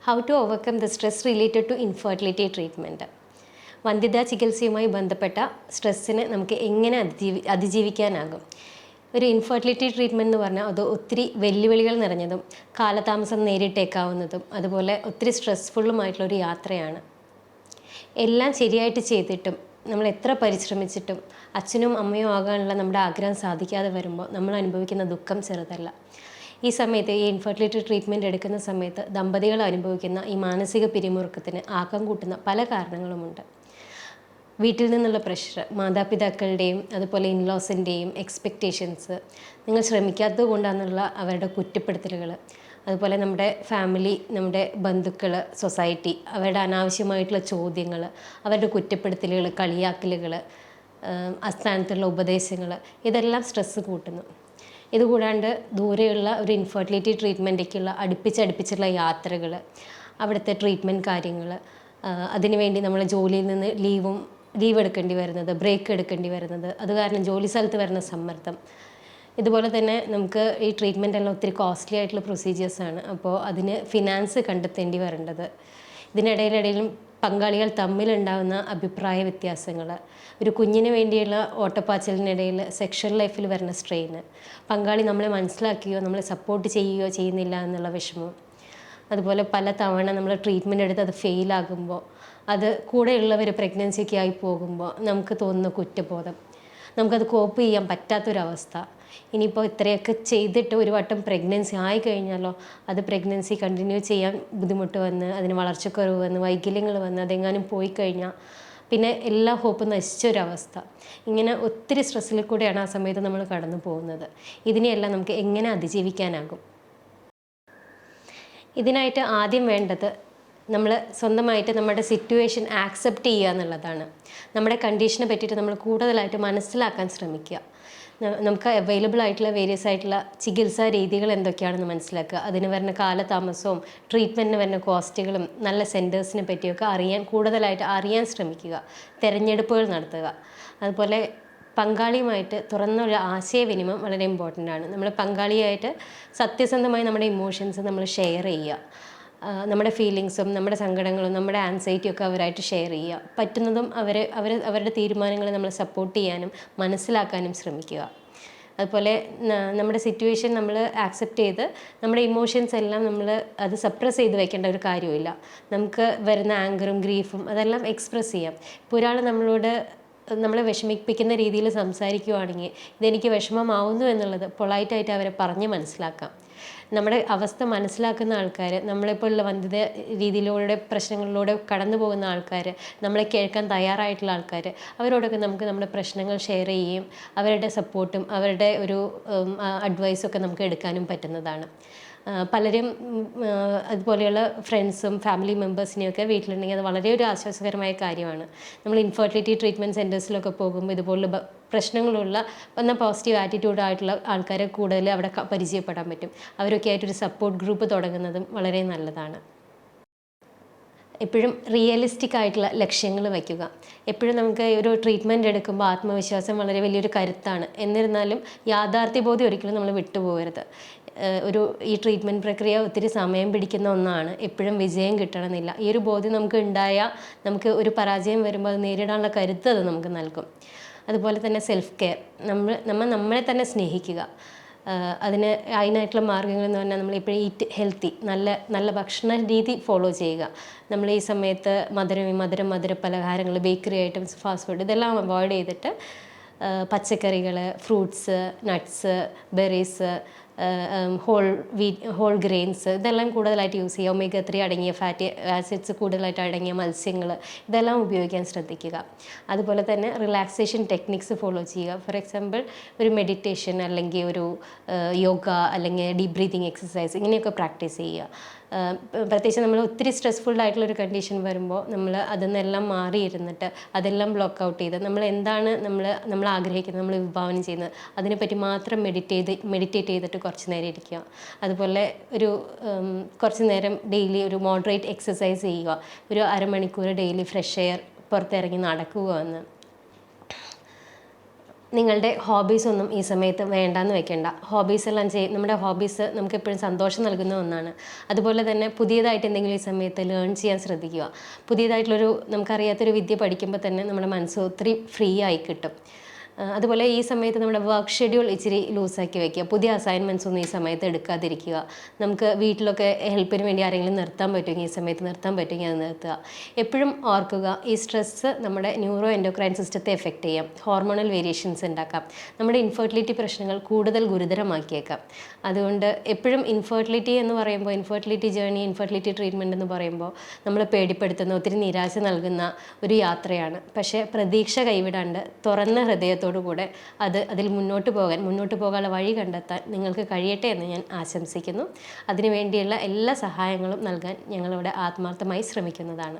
How to overcome the stress related to infertility treatment. വന്ധ്യതാ ചികിത്സയുമായി ബന്ധപ്പെട്ട സ്ട്രെസ്സിനെ നമുക്ക് എങ്ങനെ അതിജീവിക്കാനാകും? ഒരു ഇൻഫെർട്ടിലിറ്റി ട്രീറ്റ്മെൻറ്റ് എന്ന് പറഞ്ഞാൽ അത് ഒത്തിരി വെല്ലുവിളികൾ നിറഞ്ഞതും കാലതാമസം നേരിട്ടേക്കാവുന്നതും അതുപോലെ ഒത്തിരി സ്ട്രെസ്ഫുള്ളുമായിട്ടുള്ളൊരു യാത്രയാണ്. എല്ലാം ശരിയായിട്ട് ചെയ്തിട്ടും നമ്മൾ എത്ര പരിശ്രമിച്ചിട്ടും അച്ഛനും അമ്മയും ആകാനുള്ള നമ്മുടെ ആഗ്രഹം സാധിക്കാതെ വരുമ്പോൾ നമ്മൾ അനുഭവിക്കുന്ന ദുഃഖം ചെറുതല്ല. ഈ സമയത്ത് ഈ ഇൻഫെർട്ടിലിറ്റി ട്രീറ്റ്മെൻറ്റ് എടുക്കുന്ന സമയത്ത് ദമ്പതികൾ അനുഭവിക്കുന്ന ഈ മാനസിക പിരിമുറുക്കത്തിന് ആക്കം കൂട്ടുന്ന പല കാരണങ്ങളുമുണ്ട്. വീട്ടിൽ നിന്നുള്ള പ്രഷർ, മാതാപിതാക്കളുടെയും അതുപോലെ ഇൻലോസിൻ്റെയും എക്സ്പെക്റ്റേഷൻസ്, നിങ്ങൾ ശ്രമിക്കാത്തത് കൊണ്ടാണെന്നുള്ള അവരുടെ കുറ്റപ്പെടുത്തലുകൾ, അതുപോലെ നമ്മുടെ ഫാമിലി, നമ്മുടെ ബന്ധുക്കൾ, സൊസൈറ്റി, അവരുടെ അനാവശ്യമായിട്ടുള്ള ചോദ്യങ്ങൾ, അവരുടെ കുറ്റപ്പെടുത്തലുകൾ, കളിയാക്കലുകൾ, അസ്ഥാനത്തുള്ള ഉപദേശങ്ങൾ, ഇതെല്ലാം സ്ട്രെസ്സ് കൂട്ടുന്നു. ഇതുകൂടാണ്ട് ദൂരെയുള്ള ഒരു ഇൻഫെർട്ടിലിറ്റി ട്രീറ്റ്മെൻറ്റേക്കുള്ള അടുപ്പിച്ചുള്ള യാത്രകൾ, അവിടുത്തെ ട്രീറ്റ്മെൻറ്റ് കാര്യങ്ങൾ, അതിനുവേണ്ടി നമ്മൾ ജോലിയിൽ നിന്ന് ലീവ് എടുക്കേണ്ടി വരുന്നത്, ബ്രേക്ക് എടുക്കേണ്ടി വരുന്നത്, അത് കാരണം ജോലി സ്ഥലത്ത് വരുന്ന സമ്മർദ്ദം. ഇതുപോലെ തന്നെ നമുക്ക് ഈ ട്രീറ്റ്മെൻ്റ് എല്ലാം ഒത്തിരി കോസ്റ്റ്ലി ആയിട്ടുള്ള പ്രൊസീജിയേഴ്സാണ്. അപ്പോൾ അതിന് ഫിനാൻസ് കണ്ടെത്തേണ്ടി വരേണ്ടത്. ഇതിനിടയിലും പങ്കാളികൾ തമ്മിലുണ്ടാകുന്ന അഭിപ്രായ വ്യത്യാസങ്ങൾ, ഒരു കുഞ്ഞിന് വേണ്ടിയുള്ള ഓട്ടപ്പാച്ചിലിനിടയിൽ സെക്ഷൽ ലൈഫിൽ വരുന്ന സ്ട്രെയിന്, പങ്കാളി നമ്മളെ മനസ്സിലാക്കുകയോ നമ്മളെ സപ്പോർട്ട് ചെയ്യുകയോ ചെയ്യുന്നില്ല എന്നുള്ള വിഷമം, അതുപോലെ പല തവണ നമ്മൾ ട്രീറ്റ്മെൻറ്റ് എടുത്ത് അത് ഫെയിലാകുമ്പോൾ, അത് കൂടെയുള്ളവർ പ്രഗ്നൻസിയൊക്കെ ആയി പോകുമ്പോൾ നമുക്ക് തോന്നുന്ന കുറ്റബോധം, നമുക്കത് കോപ്പ് ചെയ്യാൻ പറ്റാത്തൊരവസ്ഥ. ഇനിയിപ്പോൾ ഇത്രയൊക്കെ ചെയ്തിട്ട് ഒരു വട്ടം പ്രഗ്നൻസി ആയി കഴിഞ്ഞാലോ അത് പ്രഗ്നൻസി കണ്ടിന്യൂ ചെയ്യാൻ ബുദ്ധിമുട്ട് വന്ന്, അതിന് വളർച്ചക്കുറവ് വന്ന്, വൈകല്യങ്ങൾ വന്ന് അതെങ്ങാനും പോയി കഴിഞ്ഞാൽ പിന്നെ എല്ലാ ഹോപ്പും നശിച്ചൊരവസ്ഥ. ഇങ്ങനെ ഒത്തിരി സ്ട്രെസ്സിൽ കൂടെയാണ് ആ സമയത്ത് നമ്മൾ കടന്നു പോകുന്നത്. ഇതിനെയെല്ലാം നമുക്ക് എങ്ങനെ അതിജീവിക്കാനാകും? ഇതിനായിട്ട് ആദ്യം വേണ്ടത് നമ്മൾ സ്വന്തമായിട്ട് നമ്മുടെ സിറ്റുവേഷൻ ആക്സെപ്റ്റ് ചെയ്യുക എന്നുള്ളതാണ്. നമ്മുടെ കണ്ടീഷനെ പറ്റിയിട്ട് നമ്മൾ കൂടുതലായിട്ട് മനസ്സിലാക്കാൻ ശ്രമിക്കുക. നമുക്ക് അവൈലബിൾ ആയിട്ടുള്ള വേരിയസ് ആയിട്ടുള്ള ചികിത്സാ രീതികൾ എന്തൊക്കെയാണെന്ന് മനസ്സിലാക്കുക. അതിന് വരുന്ന കാലതാമസവും ട്രീറ്റ്മെൻറ്റിന് വരുന്ന കോസ്റ്റുകളും നല്ല സെൻറ്റേഴ്സിനെ പറ്റിയൊക്കെ കൂടുതലായിട്ട് അറിയാൻ ശ്രമിക്കുക. തിരഞ്ഞെടുപ്പുകൾ നടത്തുക. അതുപോലെ പങ്കാളിയുമായിട്ട് തുറന്നൊരു ആശയവിനിമയം വളരെ ഇമ്പോർട്ടൻ്റ് ആണ്. നമ്മൾ പങ്കാളിയായിട്ട് സത്യസന്ധമായി നമ്മുടെ ഇമോഷൻസ് നമ്മൾ ഷെയർ ചെയ്യുക. നമ്മുടെ ഫീലിങ്സും നമ്മുടെ സങ്കടങ്ങളും നമ്മുടെ ആൻസൈറ്റിയൊക്കെ അവരായിട്ട് ഷെയർ ചെയ്യുക. പറ്റുന്നതും അവരുടെ തീരുമാനങ്ങൾ നമ്മൾ സപ്പോർട്ട് ചെയ്യാനും മനസ്സിലാക്കാനും ശ്രമിക്കുക. അതുപോലെ നമ്മുടെ സിറ്റുവേഷൻ നമ്മൾ ആക്സെപ്റ്റ് ചെയ്ത് നമ്മുടെ ഇമോഷൻസ് എല്ലാം നമ്മൾ അത് സപ്രസ് ചെയ്ത് വെക്കേണ്ട ഒരു കാര്യമില്ല. നമുക്ക് വരുന്ന ആങ്കറും ഗ്രീഫും അതെല്ലാം എക്സ്പ്രസ് ചെയ്യാം. ഇപ്പോൾ ഒരാൾ നമ്മളെ വിഷമിപ്പിക്കുന്ന രീതിയിൽ സംസാരിക്കുകയാണെങ്കിൽ ഇതെനിക്ക് വിഷമമാവുന്നു എന്നുള്ളത് പൊളൈറ്റായിട്ട് അവരെ പറഞ്ഞ് മനസ്സിലാക്കാം. നമ്മുടെ അവസ്ഥ മനസ്സിലാക്കുന്ന ആൾക്കാർ, നമ്മളെപ്പോലുള്ള വന്ധ്യത രീതിയിലൂടെ പ്രശ്നങ്ങളിലൂടെ കടന്നു പോകുന്ന ആൾക്കാർ, നമ്മളെ കേൾക്കാൻ തയ്യാറായിട്ടുള്ള ആൾക്കാർ, അവരോടൊക്കെ നമുക്ക് നമ്മുടെ പ്രശ്നങ്ങൾ ഷെയർ ചെയ്യുകയും അവരുടെ സപ്പോർട്ടും അവരുടെ ഒരു അഡ്വൈസൊക്കെ നമുക്ക് എടുക്കാനും പറ്റുന്നതാണ്. പലരും അതുപോലെയുള്ള ഫ്രണ്ട്സും ഫാമിലി മെമ്പേഴ്സിനെയൊക്കെ വീട്ടിലുണ്ടെങ്കിൽ അത് വളരെ ഒരു ആശ്വാസകരമായ കാര്യമാണ്. നമ്മൾ ഇൻഫെർട്ടിലിറ്റി ട്രീറ്റ്മെൻറ്റ് സെൻറ്റേഴ്സിലൊക്കെ പോകുമ്പോൾ ഇതുപോലുള്ള പ്രശ്നങ്ങളുള്ള പോസിറ്റീവ് ആറ്റിറ്റ്യൂഡ് ആയിട്ടുള്ള ആൾക്കാരെ കൂടുതൽ അവിടെ പരിചയപ്പെടാൻ പറ്റും. അവരൊക്കെ ആയിട്ടൊരു സപ്പോർട്ട് ഗ്രൂപ്പ് തുടങ്ങുന്നതും വളരെ നല്ലതാണ്. എപ്പോഴും റിയലിസ്റ്റിക് ആയിട്ടുള്ള ലക്ഷ്യങ്ങൾ വയ്ക്കുക. എപ്പോഴും നമുക്ക് ഒരു ട്രീറ്റ്മെൻറ്റ് എടുക്കുമ്പോൾ ആത്മവിശ്വാസം വളരെ വലിയൊരു കരുത്താണ്. എന്നിരുന്നാലും യാഥാർത്ഥ്യബോധം ഒരിക്കലും നമ്മൾ വിട്ടുപോകരുത്. ഈ ട്രീറ്റ്മെൻറ്റ് പ്രക്രിയ ഒത്തിരി സമയം പിടിക്കുന്ന ഒന്നാണ്. എപ്പോഴും വിജയം കിട്ടണമെന്നില്ല. ഈ ഒരു ബോധ്യം നമുക്ക് ഉണ്ടായാൽ നമുക്ക് ഒരു പരാജയം വരുമ്പോൾ അത് നേരിടാനുള്ള കരുത്ത് അത് നമുക്ക് നൽകും. അതുപോലെ തന്നെ സെൽഫ് കെയർ, നമ്മളെ തന്നെ സ്നേഹിക്കുക. അതിനായിട്ടുള്ള മാർഗ്ഗങ്ങൾ എന്ന് പറഞ്ഞാൽ നമ്മളിപ്പോഴും ഈറ്റ് ഹെൽത്തി, നല്ല ഭക്ഷണ രീതി ഫോളോ ചെയ്യുക. നമ്മൾ ഈ സമയത്ത് മധുര പലഹാരങ്ങൾ, ബേക്കറി ഐറ്റംസ്, ഫാസ്റ്റ് ഫുഡ് ഇതെല്ലാം അവോയ്ഡ് ചെയ്തിട്ട് പച്ചക്കറികൾ, fruits, nuts, berries, whole grains ഇതെല്ലാം കൂടുതലായിട്ട് യൂസ് ചെയ്യുക. ഒമേഗ 3 അടങ്ങിയ ഫാറ്റി ആസിഡ്സ് കൂടുതലായിട്ട് അടങ്ങിയ മത്സ്യങ്ങൾ ഇതെല്ലാം ഉപയോഗിക്കാൻ ശ്രദ്ധിക്കുക. അതുപോലെ തന്നെ റിലാക്സേഷൻ ടെക്നിക്സ് ഫോളോ ചെയ്യുക. ഫോർ എക്സാമ്പിൾ ഒരു മെഡിറ്റേഷൻ അല്ലെങ്കിൽ ഒരു യോഗ അല്ലെങ്കിൽ ഡീപ് ബ്രീതിങ് എക്സസൈസ് ഇങ്ങനെയൊക്കെ പ്രാക്ടീസ് ചെയ്യുക. പ്രത്യേകിച്ച് നമ്മൾ ഒത്തിരി സ്ട്രെസ്ഫുള്ളായിട്ടുള്ളൊരു കണ്ടീഷൻ വരുമ്പോൾ നമ്മൾ അതിൽ മാറിയിരുന്നിട്ട് അതെല്ലാം ബ്ലോക്ക് ഔട്ട് ചെയ്ത് നമ്മൾ ആഗ്രഹിക്കുന്നത്, നമ്മൾ വിഭാവനം ചെയ്യുന്നത് അതിനെപ്പറ്റി മാത്രം മെഡിറ്റേറ്റ് ചെയ്തിട്ട് കുറച്ച് നേരം ഇരിക്കുക. അതുപോലെ കുറച്ച് നേരം ഡെയിലി ഒരു മോഡറേറ്റ് എക്സസൈസ് ചെയ്യുക. ഒരു അരമണിക്കൂർ ഡെയിലി ഫ്രഷ് എയർ പുറത്തിറങ്ങി നടക്കുക എന്ന്. നിങ്ങളുടെ ഹോബീസൊന്നും ഈ സമയത്ത് വേണ്ടാന്ന് വെക്കേണ്ട. ഹോബീസെല്ലാം നമ്മുടെ ഹോബീസ് നമുക്ക് എപ്പോഴും സന്തോഷം നൽകുന്ന ഒന്നാണ്. അതുപോലെ തന്നെ പുതിയതായിട്ട് എന്തെങ്കിലും ഈ സമയത്ത് ലേൺ ചെയ്യാൻ ശ്രദ്ധിക്കുക. പുതിയതായിട്ടുള്ളൊരു നമുക്കറിയാത്തൊരു വിദ്യ പഠിക്കുമ്പോൾ തന്നെ നമ്മുടെ മനസ്സ് ഒത്തിരി ഫ്രീ ആയി കിട്ടും. അതുപോലെ ഈ സമയത്ത് നമ്മുടെ വർക്ക് ഷെഡ്യൂൾ ഇച്ചിരി ലൂസാക്കി വെക്കുക. പുതിയ അസൈൻമെൻറ്റ്സ് ഒന്നും ഈ സമയത്ത് എടുക്കാതിരിക്കുക. നമുക്ക് വീട്ടിലൊക്കെ ഹെൽപ്പിന് വേണ്ടി ആരെങ്കിലും നിർത്താൻ പറ്റുമെങ്കിൽ ഈ സമയത്ത് നിർത്താൻ പറ്റുമെങ്കിൽ അത് നിർത്തുക. എപ്പോഴും ഓർക്കുക, ഈ സ്ട്രെസ്സ് നമ്മുടെ ന്യൂറോ എൻഡോക്രൈൻ സിസ്റ്റത്തെ എഫക്റ്റ് ചെയ്യാം, ഹോർമോണൽ വേരിയേഷൻസ് ഉണ്ടാക്കാം, നമ്മുടെ ഇൻഫെർട്ടിലിറ്റി പ്രശ്നങ്ങൾ കൂടുതൽ ഗുരുതരമാക്കിയേക്കാം. അതുകൊണ്ട് എപ്പോഴും ഇൻഫെർട്ടിലിറ്റി എന്ന് പറയുമ്പോൾ, ഇൻഫെർട്ടിലിറ്റി ജേർണി, ഇൻഫെർട്ടിലിറ്റി ട്രീറ്റ്മെൻറ്റ് എന്ന് പറയുമ്പോൾ നമ്മൾ പേടിപ്പെടുത്തുന്ന, ഒത്തിരി നിരാശ നൽകുന്ന ഒരു യാത്രയാണ്. പക്ഷേ പ്രതീക്ഷ കൈവിടാണ്ട് തുറന്ന ഹൃദയത്തോടു കൂടെ അതിൽ മുന്നോട്ട് പോകാനുള്ള വഴി കണ്ടെത്താൻ നിങ്ങൾക്ക് കഴിയട്ടെ എന്ന് ഞാൻ ആശംസിക്കുന്നു. അതിനുവേണ്ടിയുള്ള എല്ലാ സഹായങ്ങളും നൽകാൻ ഞങ്ങളിവിടെ ആത്മാർത്ഥമായി ശ്രമിക്കുന്നതാണ്.